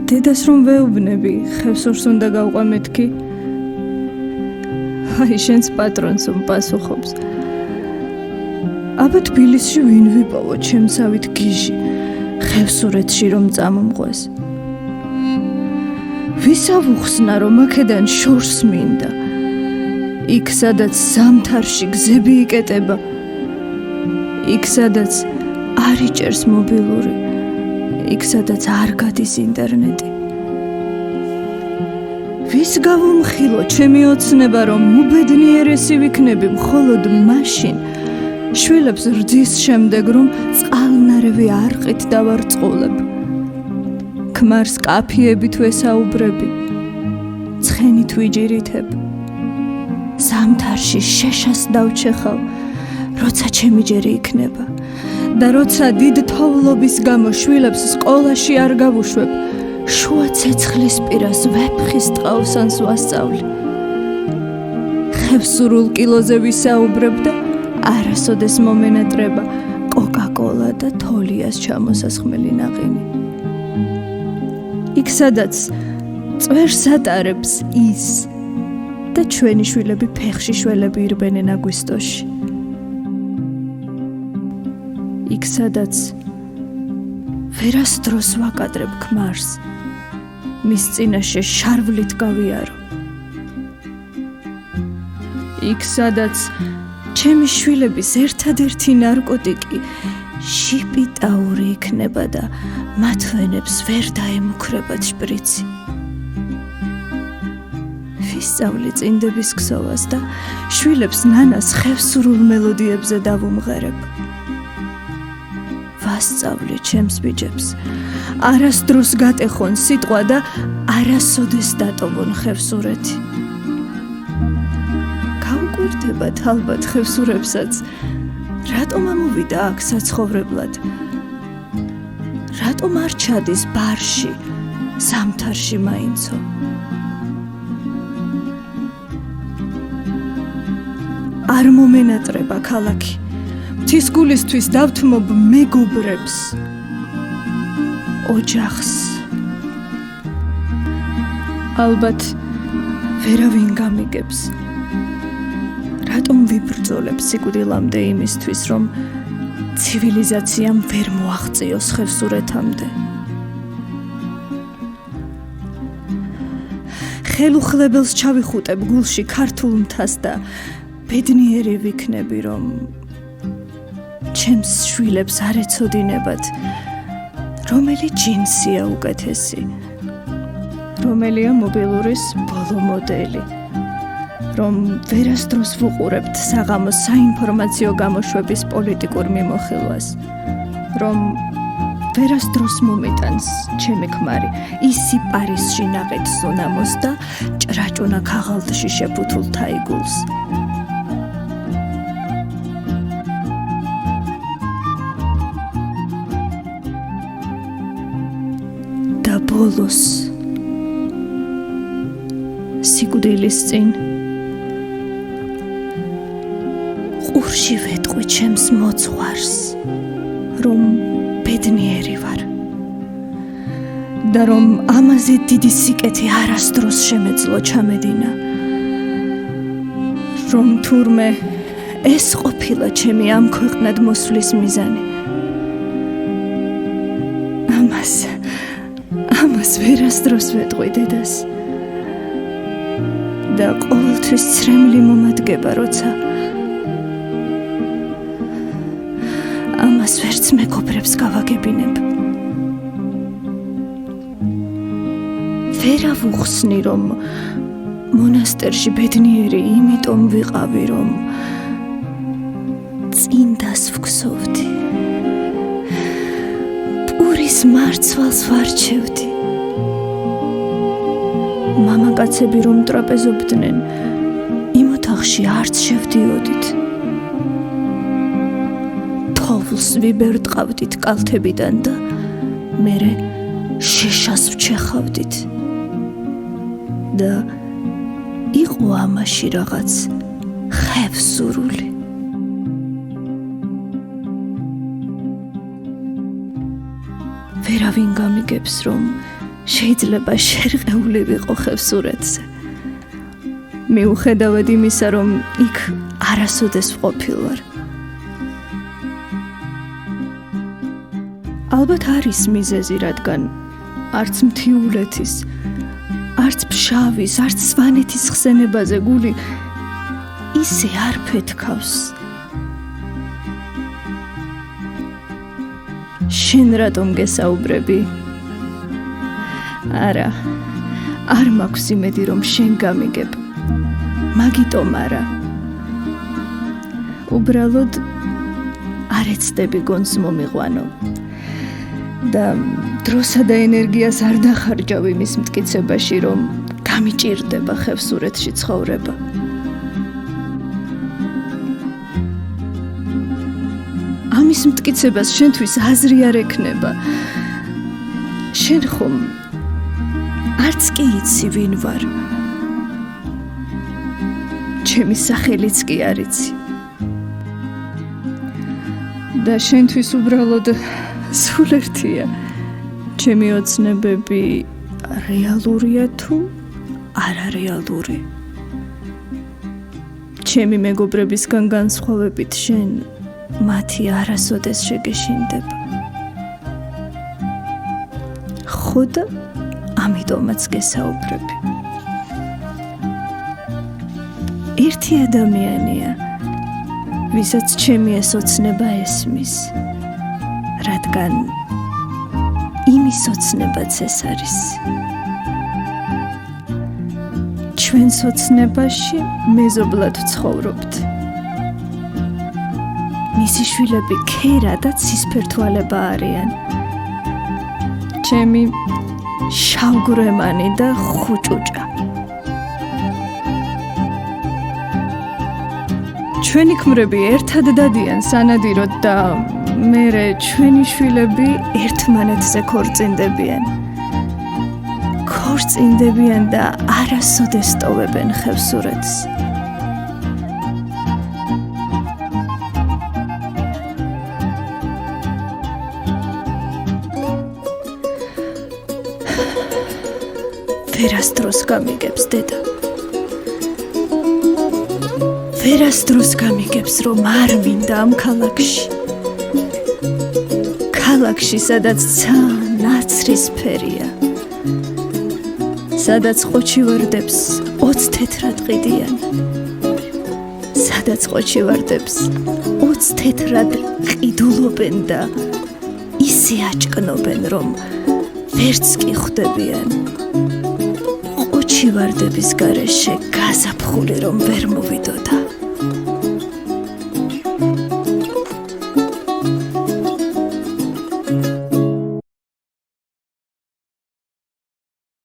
დედას რომ ვეუბნები, ხევსურს უნდა გავყვე მეთქი. აი შენს პატრონს პასუხობს. აბა თბილისში ვინ ვიპოვო ჩემსავით გიჟი, ხევსურეთში რომ წამომყვეს. ვისა ვუხსნა რომ აქედან შორს მინდა. იქ სადაც ზამთარში გზები იკეტება. იქ სადაც არ იჭერს მობილური. იქ სადაც არ გადის ინტერნეტი. ვის გავუმხილო ჩემი ოცნება რომ უბედნიერესი ვიქნები მხოლოდ მაშინ შვილებს რძის შემდეგ რომ წყალნარევი არყით დავარწყულებ. ქმარს კაფიებით ვესაუბრები. ცხენით ვიჯირითებ. ზამთარში შეშას დავჩეხავ, როცა ჩემი ჯერი იქნება. და როცა დიდ თოვლობის გამო შვილებს სკოლაში არ გავუშვებ, შუა ცეცხლის პირას ვეფხის ტყავსანს ვასწავლი. ხევსურულ კილოზე ვისაუბრებ და არასოდეს მომენატრება კოკა-კოლა და თოლიას ჩამოსასხმელი ნაყინი. იქ სადაც წვერს ატარებს ის და ჩვენი შვილები ფეხში შველები ირბენენ აგვისტოში. იქ სადაც ვერასდროს ვაკადრებ ქმარს, მის წინაშე შარვლით გავიარო. იქ სადაც ჩემი შვილების ერთადერთი ნარკოტიკი შიპიტაური იქნება და მათ ვენებს ვერ დაემუქრებათ შპრიცი. ვისწავლი წინდების ქსოვას და შვილებს ნანას ხევსურულ მელოდიებზე დავუმღერებ. ვასწავლი ჩემს ბიჭებს, არასდროს გატეხონ სიტყვა და არასოდეს დატოვონ ხევსურეთი. გაუკვირდებათ ალბათ ხევსურებსაც, რატომ ამოვიდა აქ საცხოვრებლად? რატომ არ ჩადის ბარში, ზამთარში მაინცო? არ მომენატრება ქალაქი. მთის გულისთვის დავთმობ მეგობრებს, ოჯახს. ალბათ ვერავინ გამიგებს. რატომ ვიბრძოლებ სიკვდილამდე იმისთვის, რომ ცივილიზაციამ ვერ მოაღწიოს ხევსურეთამდე? ხელუხლებელს ჩავიხუტებ გულში ქართულ მთას და ბედნიერი ვიქნები, რომ ჩემს შვილებს არ ეცოდინებათ, რომელი ჯინსია უკეთესი, რომელია მობილურის ბოლო მოდელი, რომ ვერასდროს ვუყურებთ საღამოს საინფორმაციო გამოშვების პოლიტიკურ მიმოხილვას, რომ ვერასდროს მომიტანს ჩემი ქმარი ისი პარიზში ნაყიდ სუნამოს და ჭრაჭუნა ქაღალდში შეფუთულ თაიგულს. და ბოლოს სიკვდილის წინ ყურში ვეტყვი ჩემს მოძღვარს, რომ ბედნიერი ვარ და რომ ამაზე დიდი სიკეთე არასდროს შემეძლო ჩამედინა, რომ თურმე ეს ყოფილა ჩემი ამ ქვეყნად მოსვლის მიზანი. ამას ვერასდროს ვეტყვი დედას და ყოველთვის ცრემლი მომადგება, როცა ამას ვერც მეგობრებს გავაგებინებ. ვერა ვუხსნი, რომ მონასტერში ბედნიერი იმიტომ ვიყავი, რომ წინდას ვგზოვდი, პურის მარცვალს ვარჩევდი. მამაკაცები რომ ტრაპეზობდნენ, იმ ოთახში არც შევდიოდით. თოვლს ვიბერტყავდით კალთებიდან და მერე შეშას ვჩეხავდით. და იყო ამაში რაღაც ხევსურული. ვერავინ გამიგებს, რომ შეიძლება შერყეული ვიყო ხევსურეთზე. მიუხედავად იმისა, რომ იქ არასოდეს ვყოფილვარ. ალბათ არის მიზეზი, რადგან არც მთიულეთის, არც ფშავის, არც სვანეთის ხსენებაზე გული ისე არ ფეთქავს. შენ რატომ გესაუბრები? არა, არ მაქვს იმედი, რომ შენ გამიგებ. მაგიტომ არა. უბრალოდ არ ეცდები გონს მომიყვანო. და დროსა და ენერგიას არ დახარჯავ იმის მტკიცებაში, რომ გამიჭირდება ხევსურეთში ცხოვრება. ამის მტკიცებას შენთვის აზრი არ ექნება. შენ ხომ არც კი იცი ვინ ვარ. ჩემი სახელიც კი არ იცი. და შენთვის უბრალოდ სულ ერთია, ჩემი ოცნებები რეალურია თუ არარეალური. ჩემი მეგობრებისგან განსხვავებით შენ მათი არასოდეს შეგეშინდება. ხო და ამიტომაც გესაუბრები. ერთი ადამიანია, ვისაც ჩემი ეს ოცნება ესმის, რადგან იმის ოცნებაც ეს არის. ჩვენს ოცნებაში მეზობლად ვცხოვრობთ. მისი შვილები ქერა და ცისფერთვალება არიან. ჩემი შავგვრემანი და ხუჭუჭა. ჩვენი ქმრები ერთად დადიან სანადიროდ და მერე ჩვენი შვილები ერთმანეთზე ქორწინდებიან. ქორწინდებიან და არასოდეს ტოვებენ ხევსურეთს. ვერასდროს გამიგებს დედა. ვერასდროს გამიგებს, რომ არ მინდა ამ ქალაქში. ქალაქში, სადაც ცა ნაცრისფერია. სადაც ყოჩივარდებს 20 თეთრად ყიდიან. სადაც ყოჩივარდებს 20 თეთრად ყიდულობენ და ისე აჭკნობენ, რომ ვერც კი ხვდებიან. ყოჩივარდების გარეშე გაზაფხული რომ ვერ მოვიდოდა.